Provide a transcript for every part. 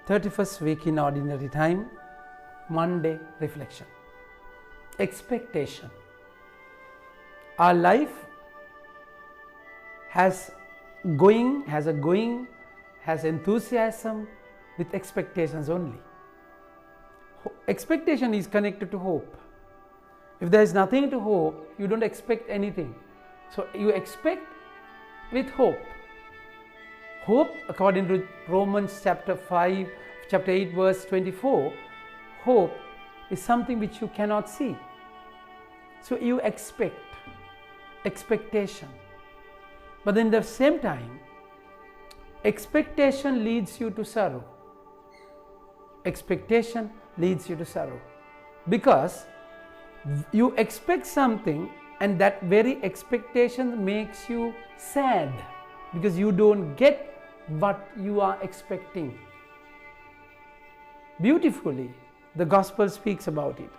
31st week in Ordinary Time, Monday reflection. Expectation. Our life has enthusiasm with expectations only. Expectation is connected to hope. If there is nothing to hope, you don't expect anything. So you expect with hope. Hope, according to Romans chapter 8 verse 24, hope is something which you cannot see. So you expectation. But then at the same time, expectation leads you to sorrow. Expectation leads you to sorrow. Because you expect something and that very expectation makes you sad because you don't get what you are expecting. Beautifully, the gospel speaks about it.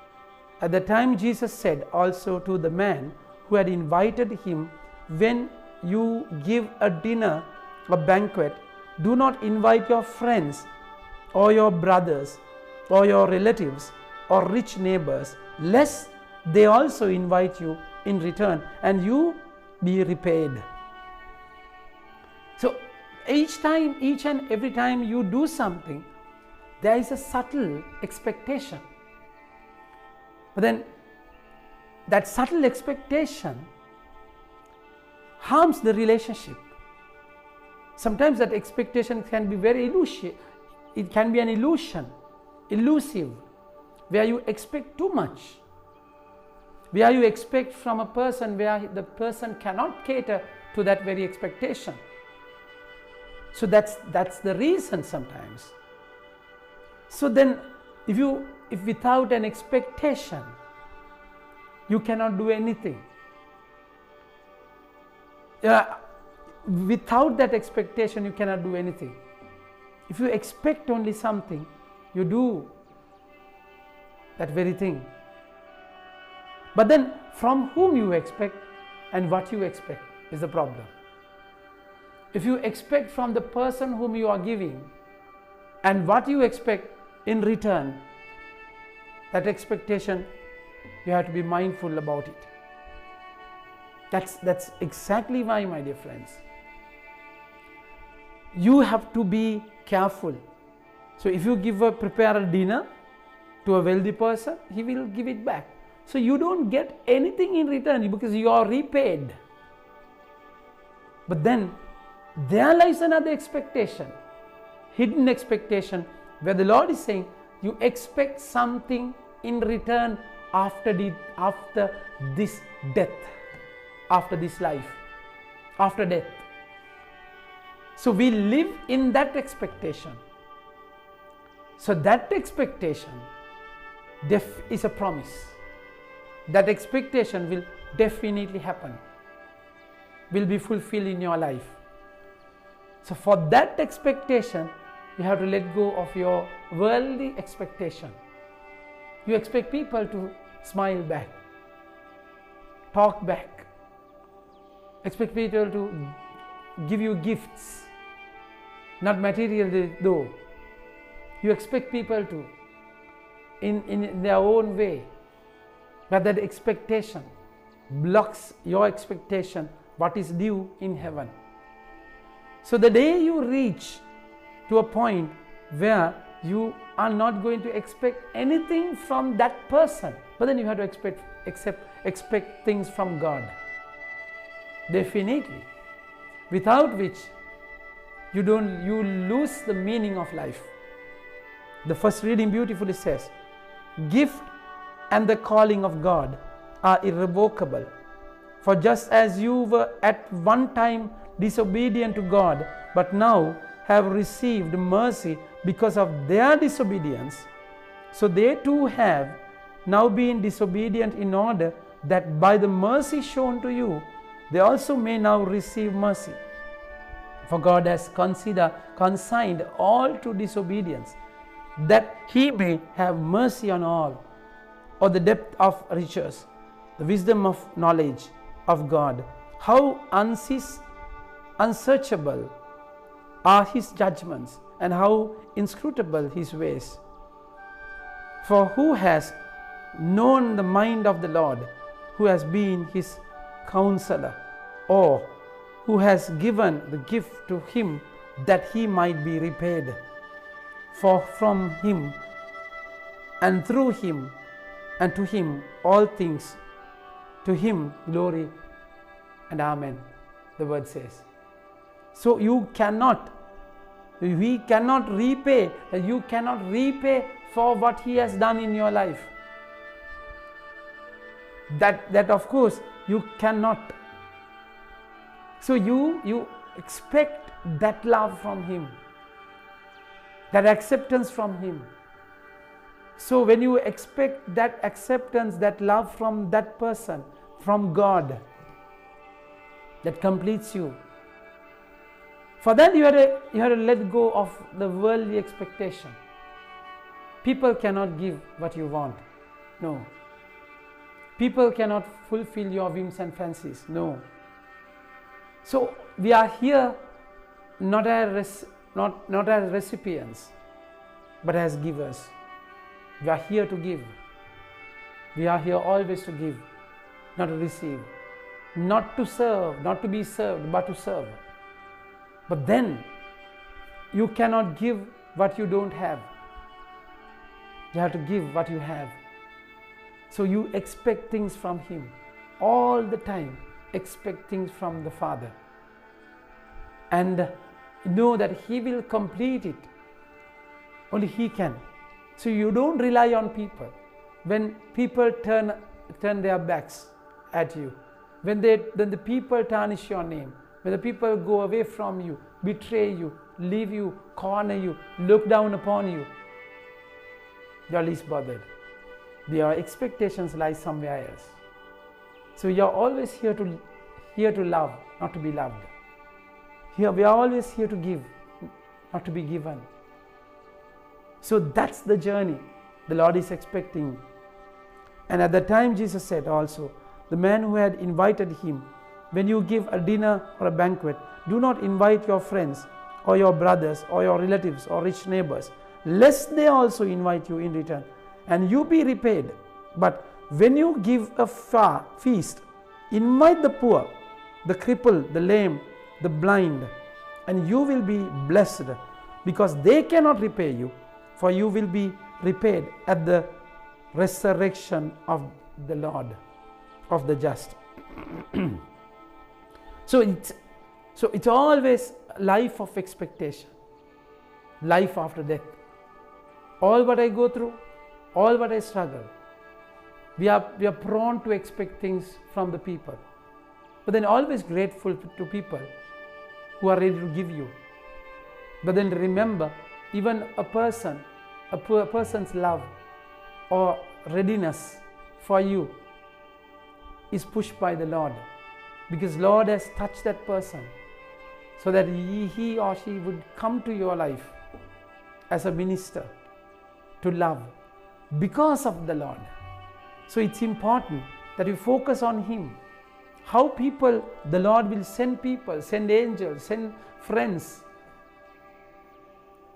At the time Jesus said also to the man who had invited him, when you give a dinner, a banquet, do not invite your friends or your brothers or your relatives or rich neighbors, lest they also invite you in return and you be repaid. So each and every time you do something, there is a subtle expectation. But then that subtle expectation harms the relationship. Sometimes that expectation can be very elusive. It can be an elusive, where you expect too much, where you expect from a person where the person cannot cater to that very expectation. So that's the reason sometimes. So then if without an expectation, you cannot do anything. Without that expectation, you cannot do anything. If you expect only something, you do that very thing. But then from whom you expect and what you expect is the problem. If you expect from the person whom you are giving and what you expect in return, that expectation, you have to be mindful about it. That's exactly why, my dear friends, you have to be careful. So if you prepare a dinner to a wealthy person, he will give it back. So you don't get anything in return because you are repaid. But then there lies another expectation, hidden expectation, where the Lord is saying you expect something in return after this death, after this life, after death. So we live in that expectation. So that expectation is a promise. That expectation will definitely happen, will be fulfilled in your life. So for that expectation, you have to let go of your worldly expectation. You expect people to smile back, talk back, expect people to give you gifts, not material though. You expect people to in their own way, but that expectation blocks your expectation, what is due in heaven. So the day you reach to a point where you are not going to expect anything from that person, but then you have to expect things from God. Definitely. Without which you lose the meaning of life. The first reading beautifully says, gift and the calling of God are irrevocable. For just as you were at one time disobedient to God, but now have received mercy because of their disobedience, so they too have now been disobedient, in order that by the mercy shown to you, they also may now receive mercy. For God has consigned all to disobedience, that he may have mercy on all. Or the depth of riches, the wisdom of knowledge of God, how unsearchable are his judgments, and how inscrutable his ways. For who has known the mind of the Lord, who has been his counselor, or who has given the gift to him that he might be repaid? For from him and through him and to him all things, to him glory and amen, the word says. So we cannot repay, you cannot repay for what he has done in your life. That of course you cannot. So you expect that love from him, that acceptance from him. So when you expect that acceptance, that love from that person, from God, that completes you. For that you have to let go of the worldly expectation. People cannot give what you want. No. People cannot fulfill your whims and fancies. No. So we are here not as recipients, but as givers. We are here to give. We are here always to give, not to receive. Not to serve, not to be served, but to serve. But then you cannot give what you don't have. You have to give what you have. So you expect things from him. All the time expect things from the Father. And know that he will complete it. Only he can. So you don't rely on people. When people turn their backs at you, when the people tarnish your name, when the people go away from you, betray you, leave you, corner you, look down upon you, you are least bothered. Your expectations lie somewhere else. So you are always here to love, not to be loved. Here we are always here to give, not to be given. So that's the journey the Lord is expecting. And at the time Jesus said also, the man who had invited him, when you give a dinner or a banquet, do not invite your friends or your brothers or your relatives or rich neighbors, lest they also invite you in return, and you be repaid. But when you give a feast, invite the poor, the crippled, the lame, the blind, and you will be blessed, because they cannot repay you, for you will be repaid at the resurrection of the Lord, of the just. So it's always life of expectation, life after death. All what I go through, all what I struggle, we are prone to expect things from the people, but then always grateful to people who are ready to give you. But then remember, even a person's love or readiness for you is pushed by the Lord, because Lord has touched that person so that he or she would come to your life as a minister to love because of the Lord. So it's important that you focus on him. How people, the Lord will send people, send angels, send friends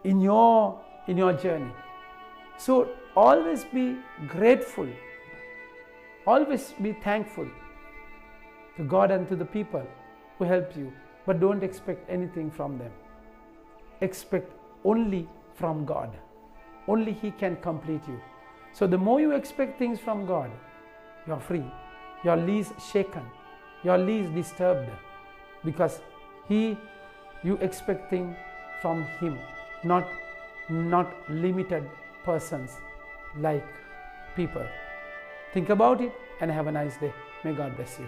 in your journey. So always be grateful, always be thankful to God and to the people who help you, but don't expect anything from them. Expect only from God. Only he can complete you. So the more you expect things from God, you are free, you are least shaken, you are least disturbed, because you expect things from him, not limited persons like people. Think about it and have a nice day. May God bless you.